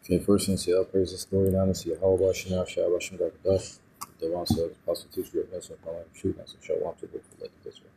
Okay, first thing, say, praise the story, now, see, how about Shana, Shah, Russian, Dash, the one says, Apostle teacher, Nelson, Kalam, shoot, Nelson, show, want to go for like this way.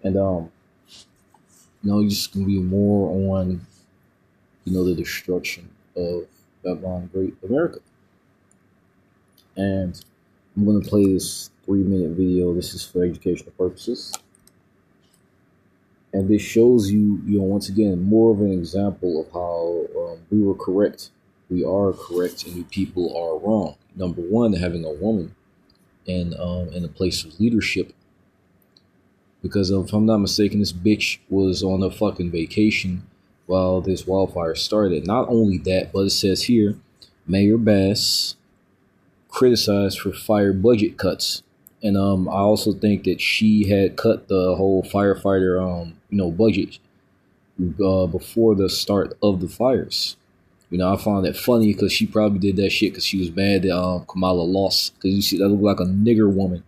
And, just gonna be more on, the destruction of Babylon Great America. And I'm gonna play this 3-minute video. This is for educational purposes. And this shows you, once again, more of an example of how we were correct. We are correct, and you people are wrong. Number one, having a woman in a place of leadership, because if I'm not mistaken, this bitch was on a fucking vacation while this wildfire started. Not only that, but it says here, Mayor Bass criticized for fire budget cuts. And I also think that she had cut the whole firefighter budget before the start of the fires. I found that funny because she probably did that shit because she was mad that Kamala lost. Because you see, that looked like a nigger woman.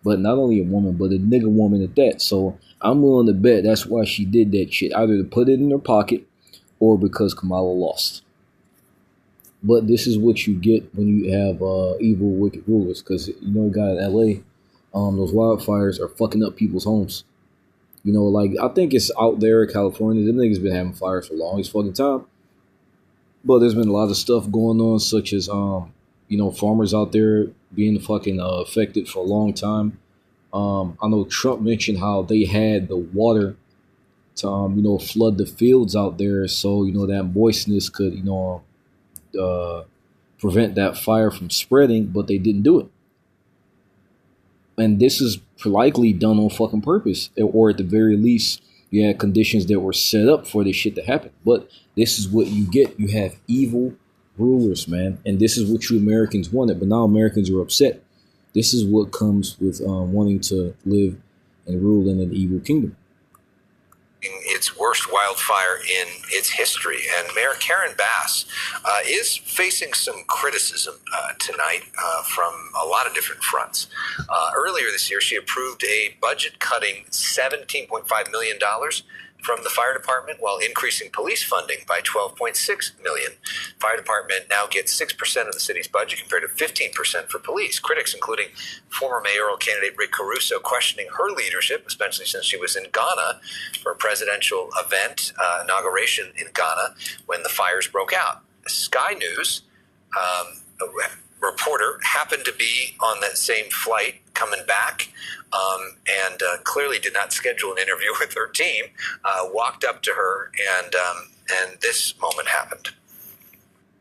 But not only a woman, but a nigger woman at that. So I'm willing to bet that's why she did that shit. Either to put it in her pocket or because Kamala lost. But this is what you get when you have evil, wicked rulers. Because, you got in L.A., those wildfires are fucking up people's homes. I think it's out there in California. Them niggas been having fires for the longest fucking time. But there's been a lot of stuff going on, such as, farmers out there being fucking affected for a long time. I know Trump mentioned how they had the water to, flood the fields out there. So, that moistness could, prevent that fire from spreading, but they didn't do it. And this is likely done on fucking purpose, or at the very least, you had conditions that were set up for this shit to happen. But this is what you get. You have evil rulers, man. And this is what you Americans wanted. But now Americans are upset. This is what comes with wanting to live and rule in an evil kingdom. Its worst wildfire in its history. And Mayor Karen Bass is facing some criticism tonight from a lot of different fronts. Earlier this year, she approved a budget-cutting $17.5 million from the fire department while increasing police funding by $12.6 million. Fire department now gets 6% of the city's budget compared to 15% for police. Critics, including former mayoral candidate Rick Caruso, questioning her leadership, especially since she was in Ghana for a presidential event, inauguration in Ghana, when the fires broke out. Sky News reporter happened to be on that same flight coming back and clearly did not schedule an interview with her team, walked up to her, and this moment happened.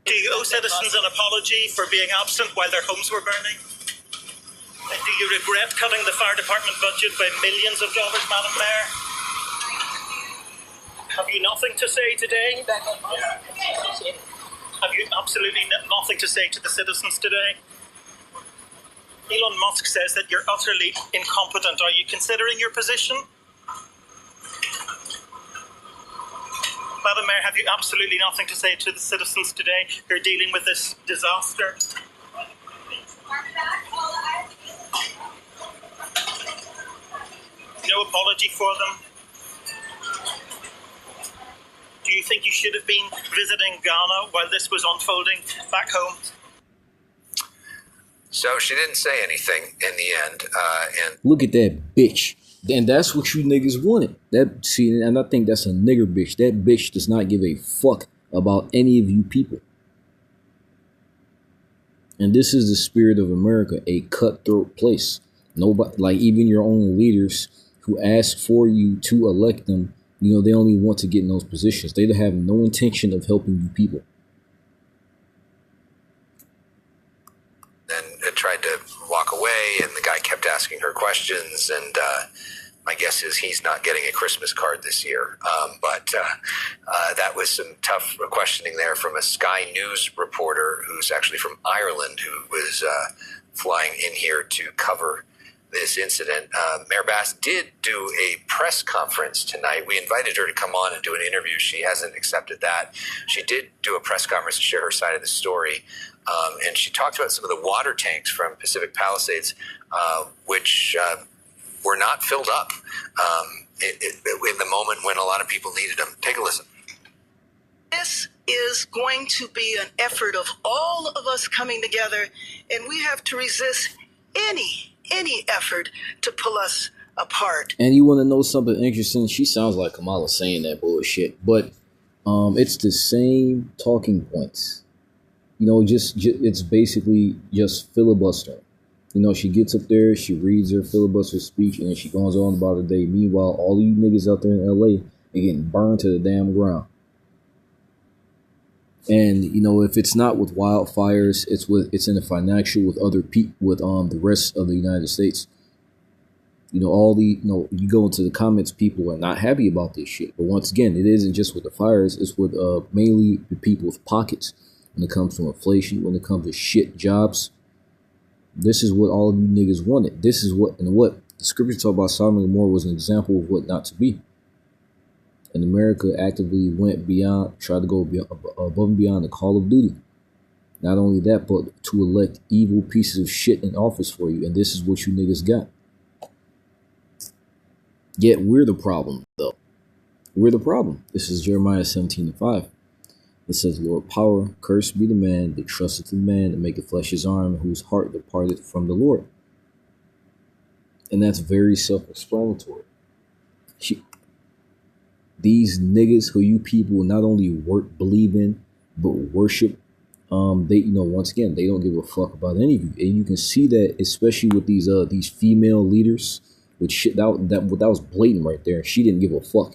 Do you owe citizens an apology for being absent while their homes were burning? Do you regret cutting the fire department budget by millions of dollars, Madam Mayor? Have you nothing to say today? Have you absolutely nothing to say to the citizens today? Elon Musk says that you're utterly incompetent. Are you considering your position? Madam Mayor, have you absolutely nothing to say to the citizens today who are dealing with this disaster? No apology for them? Do you think you should have been visiting Ghana while this was unfolding back home? So she didn't say anything in the end. And look at that bitch. And that's what you niggas wanted. And I think that's a nigger bitch. That bitch does not give a fuck about any of you people. And this is the spirit of America, a cutthroat place. Nobody, like even your own leaders who ask for you to elect them, they only want to get in those positions. They have no intention of helping you people. Then tried to walk away, and the guy kept asking her questions, and my guess is he's not getting a Christmas card this year. But that was some tough questioning there from a Sky News reporter who's actually from Ireland, who was flying in here to cover this incident. Mayor Bass did do a press conference tonight. We invited her to come on and do an interview. She hasn't accepted that. She did do a press conference to share her side of the story. And she talked about some of the water tanks from Pacific Palisades, which were not filled up in the moment when a lot of people needed them. Take a listen. This is going to be an effort of all of us coming together, and we have to resist any effort to pull us apart. And you want to know something interesting? She sounds like Kamala saying that bullshit, but it's the same talking points. You know, just it's basically just filibustering. You know, she gets up there, she reads her filibuster speech, and then she goes on about her day. Meanwhile, all you niggas out there in LA are getting burned to the damn ground. And you know, if it's not with wildfires, it's in the financial with other people, with the rest of the United States. You know, you go into the comments, people are not happy about this shit. But once again, it isn't just with the fires; it's with mainly the people's pockets. When it comes to inflation, when it comes to shit jobs, this is what all of you niggas wanted. This is what the scripture talk about. Sodom and Gomorrah was an example of what not to be. And America actively went beyond, tried to go above and beyond the call of duty. Not only that, but to elect evil pieces of shit in office for you. And this is what you niggas got. Yet we're the problem, though. We're the problem. This is Jeremiah 17:5. It says, Lord power, cursed be the man that trusteth in man to make the flesh his arm, whose heart departed from the Lord. And that's very self-explanatory. These niggas who you people not only believe in, but worship, they, you know, once again, they don't give a fuck about any of you. And you can see that, especially with these female leaders, with shit that was blatant right there. She didn't give a fuck.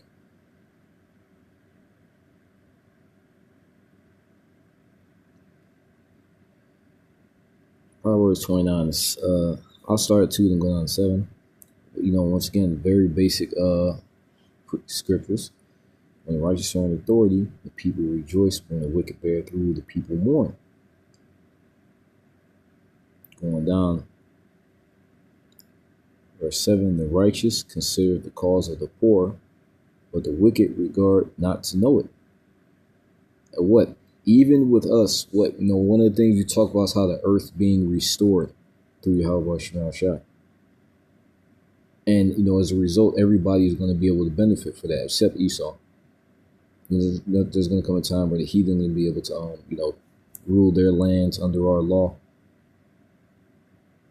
Proverbs 29 is, I'll start at 2 and go down to 7. You know, once again, very basic scriptures. When the righteous are in authority, the people rejoice. When the wicked bear through, the people mourn. Going down. Verse 7, the righteous consider the cause of the poor, but the wicked regard not to know it. What? Even with us, what, you know, one of the things you talk about is how the earth being restored through Yahweh Shai. And, you know, as a result, everybody is going to be able to benefit for that, except Esau. There's going to come a time where the heathen will be able to, you know, rule their lands under our law.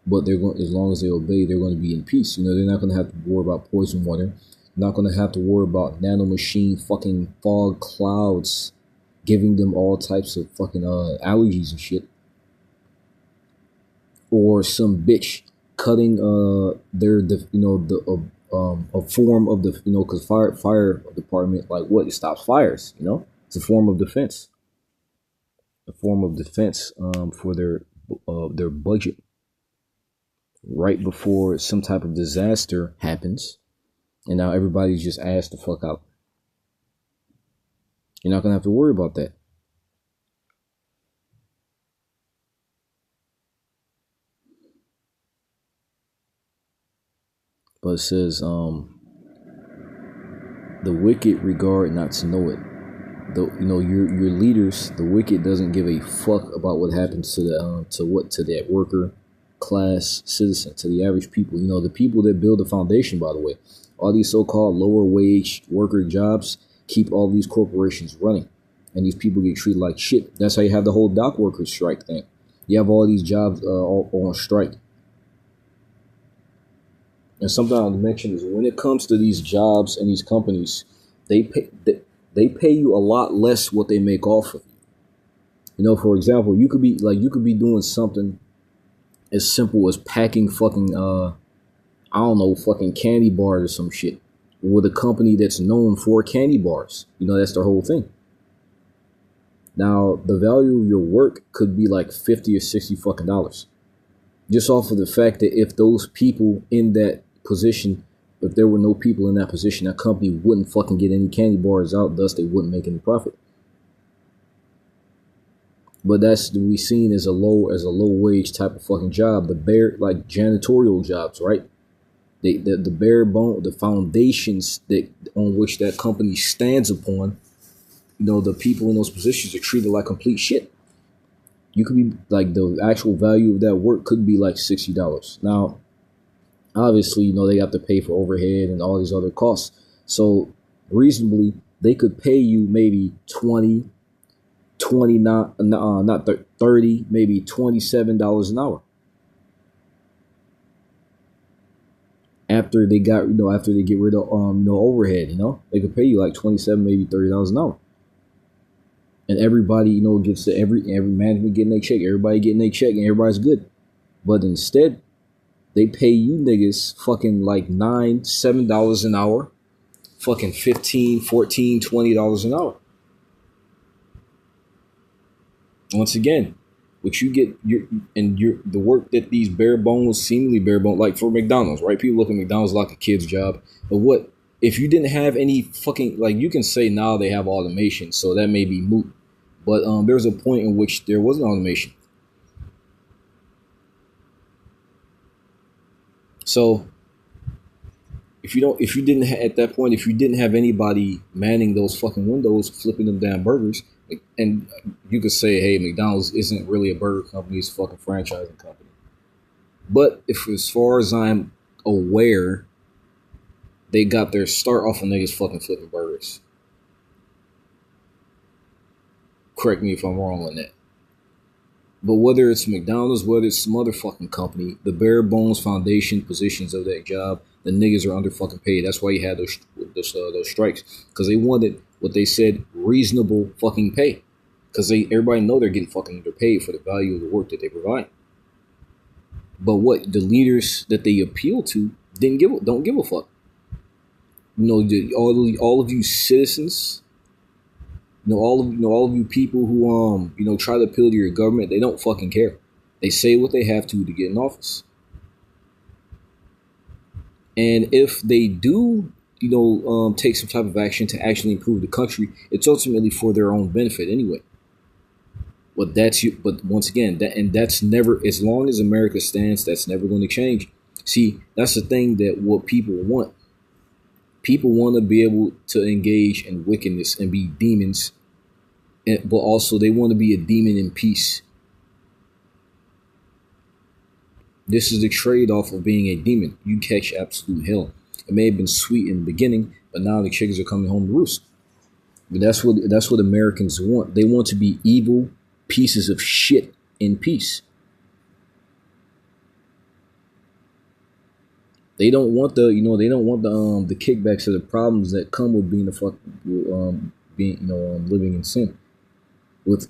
But they're going, as long as they obey, they're going to be in peace. You know, they're not going to have to worry about poison water. They're not going to have to worry about nanomachine fucking fog clouds giving them all types of fucking allergies and shit. Or some bitch cutting a form of the, you know, because fire department, like what, it stops fires, you know. It's a form of defense. A form of defense for their budget. Right before some type of disaster happens, and now everybody's just asked the fuck out. You're not gonna have to worry about that. But it says, the wicked regard not to know it. You know, your leaders, the wicked doesn't give a fuck about what happens to that worker class citizen, to the average people. You know, the people that build the foundation, by the way. All these so-called lower wage worker jobs keep all these corporations running, and these people get treated like shit. That's how you have the whole dock workers strike thing. You have all these jobs all on strike. And something I'll mention is when it comes to these jobs and these companies, they pay you a lot less what they make off of you. You know, for example, you could be doing something as simple as packing fucking fucking candy bars or some shit with a company that's known for candy bars. You know, that's their whole thing. Now, the value of your work could be like $50 or $60 fucking dollars. Just off of the fact that if those people in that position, if there were no people in that position, that company wouldn't fucking get any candy bars out, thus they wouldn't make any profit. But that's to be seen as a low wage type of fucking job. The bare, like janitorial jobs, right? The bare bone, the foundations that on which that company stands upon, you know, the people in those positions are treated like complete shit. You could be like, the actual value of that work could be like $60. Now, obviously, you know, they have to pay for overhead and all these other costs. So reasonably, they could pay you maybe $20, $30, maybe $27 an hour. After they get rid of overhead, they could pay you like 27, maybe $30 an hour. And everybody, gets every management getting their check, everybody getting their check, and everybody's good. But instead, they pay you niggas fucking like $9, $7 an hour, fucking $15, $14, $20 an hour. Once again, what you get, the work that these seemingly bare bones, like for McDonald's, right? People look at McDonald's like a kid's job. But what if you didn't have any fucking, like, you can say now they have automation, so that may be moot. But there was a point in which there wasn't automation. So if you didn't have anybody manning those fucking windows, flipping them damn burgers, and you could say, hey, McDonald's isn't really a burger company, it's a fucking franchising company. But if, as far as I'm aware, they got their start off of niggas fucking flipping burgers. Correct me if I'm wrong on that. But whether it's McDonald's, whether it's some other fucking company, the bare bones foundation positions of that job, the niggas are under fucking paid. That's why you had those strikes, because they wanted what they said reasonable fucking pay, because everybody know they're getting fucking underpaid for the value of the work that they provide. But what the leaders that they appeal to don't give a fuck. All of you citizens. All of you people who try to appeal to your government, they don't fucking care. They say what they have to get in office. And if they do, take some type of action to actually improve the country, it's ultimately for their own benefit anyway. But once again, that's never, as long as America stands, that's never going to change. See, that's the thing that what people want. People want to be able to engage in wickedness and be demons, but also they want to be a demon in peace. This is the trade-off of being a demon. You catch absolute hell. It may have been sweet in the beginning, but now the chickens are coming home to roost. But that's what Americans want. They want to be evil pieces of shit in peace. They don't want the kickbacks or the problems that come with being living in sin, with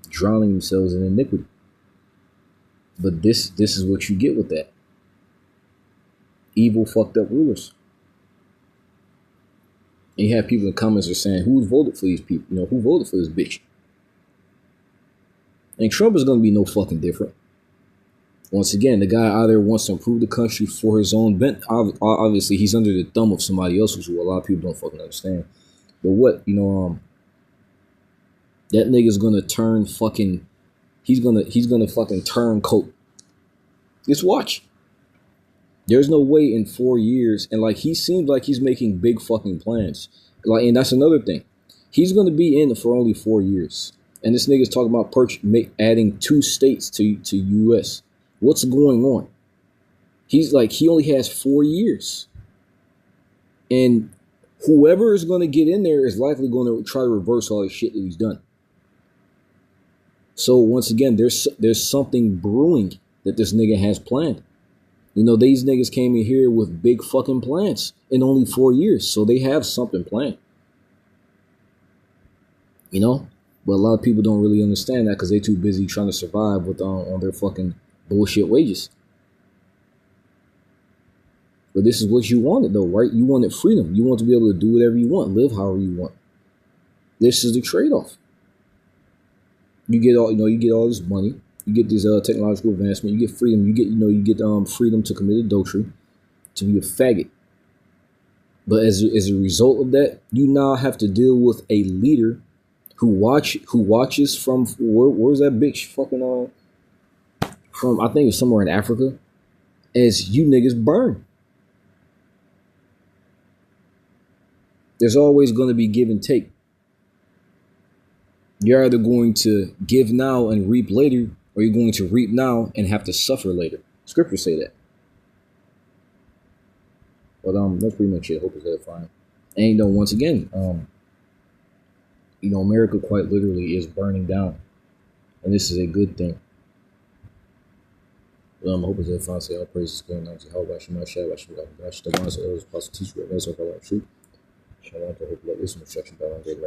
drowning themselves in iniquity. But this is what you get with that. Evil, fucked up rulers. And you have people in the comments are saying, who voted for these people? Who voted for this bitch? And Trump is going to be no fucking different. Once again, the guy either wants to improve the country for his own bent. Obviously, he's under the thumb of somebody else, which a lot of people don't fucking understand. But what, that nigga's gonna turn fucking. He's gonna fucking turn coat. Just watch. There's no way in 4 years, and like he seems like he's making big fucking plans. Like, and that's another thing. He's gonna be in for only 4 years, and this nigga's talking about adding 2 states to U.S. What's going on? He's like, he only has 4 years. And whoever is going to get in there is likely going to try to reverse all the shit that he's done. So once again, there's something brewing that this nigga has planned. These niggas came in here with big fucking plans in only 4 years. So they have something planned. But a lot of people don't really understand that because they're too busy trying to survive with on their fucking bullshit wages. But this is what you wanted though, right? You wanted freedom. You want to be able to do whatever you want, live however you want. This is the trade-off. You get all this money, you get this technological advancement, you get freedom, you get freedom to commit adultery, to be a faggot. But as a result of that, you now have to deal with a leader who watches from where's that bitch fucking from, I think it's somewhere in Africa, as you niggas burn. There's always going to be give and take. You're either going to give now and reap later, or you're going to reap now and have to suffer later. Scriptures say that. But that's pretty much it. Hope it's fine. And once again, America quite literally is burning down, and this is a good thing. I hope it's a fancy all praises going on to how about my share, about you got the ones that was possible teacher, and that's what I want to shoot. I want to hope that this instruction that I'm getting